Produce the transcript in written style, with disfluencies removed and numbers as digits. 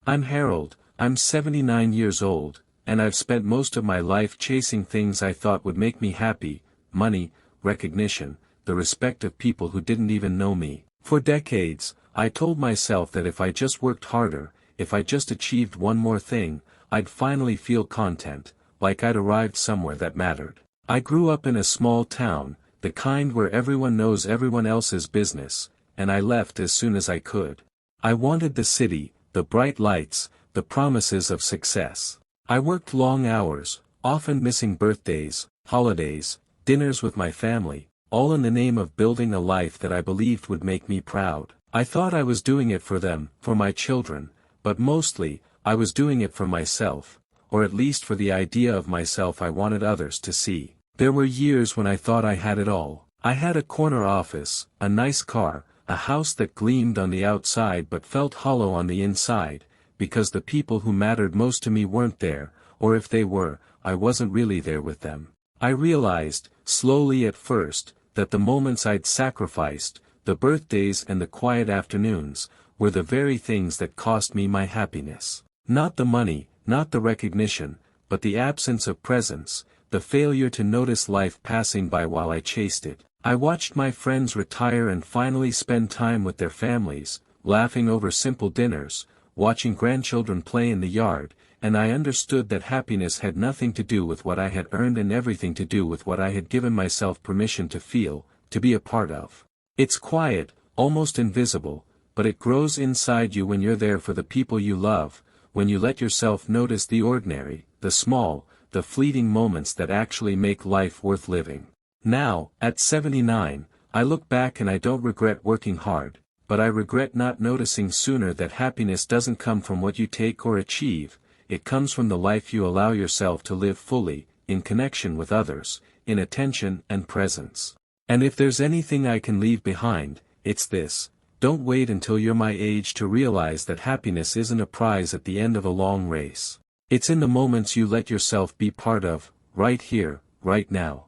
I'm Harold, I'm 79 years old, and I've spent most of my life chasing things I thought would make me happy: money, recognition, the respect of people who didn't even know me. For decades, I told myself that if I just worked harder, if I just achieved one more thing, I'd finally feel content, like I'd arrived somewhere that mattered. I grew up in a small town, the kind where everyone knows everyone else's business, and I left as soon as I could. I wanted the city, the bright lights, the promises of success. I worked long hours, often missing birthdays, holidays, dinners with my family, all in the name of building a life that I believed would make me proud. I thought I was doing it for them, for my children, but mostly, I was doing it for myself, or at least for the idea of myself I wanted others to see. There were years when I thought I had it all. I had a corner office, a nice car, a house that gleamed on the outside but felt hollow on the inside, because the people who mattered most to me weren't there, or if they were, I wasn't really there with them. I realized, slowly at first, that the moments I'd sacrificed, the birthdays and the quiet afternoons, were the very things that cost me my happiness. Not the money, not the recognition, but the absence of presence, the failure to notice life passing by while I chased it. I watched my friends retire and finally spend time with their families, laughing over simple dinners, watching grandchildren play in the yard, and I understood that happiness had nothing to do with what I had earned and everything to do with what I had given myself permission to feel, to be a part of. It's quiet, almost invisible, but it grows inside you when you're there for the people you love, when you let yourself notice the ordinary, the small, the fleeting moments that actually make life worth living. Now, at 79, I look back and I don't regret working hard, but I regret not noticing sooner that happiness doesn't come from what you take or achieve, it comes from the life you allow yourself to live fully, in connection with others, in attention and presence. And if there's anything I can leave behind, it's this: don't wait until you're my age to realize that happiness isn't a prize at the end of a long race. It's in the moments you let yourself be part of, right here, right now.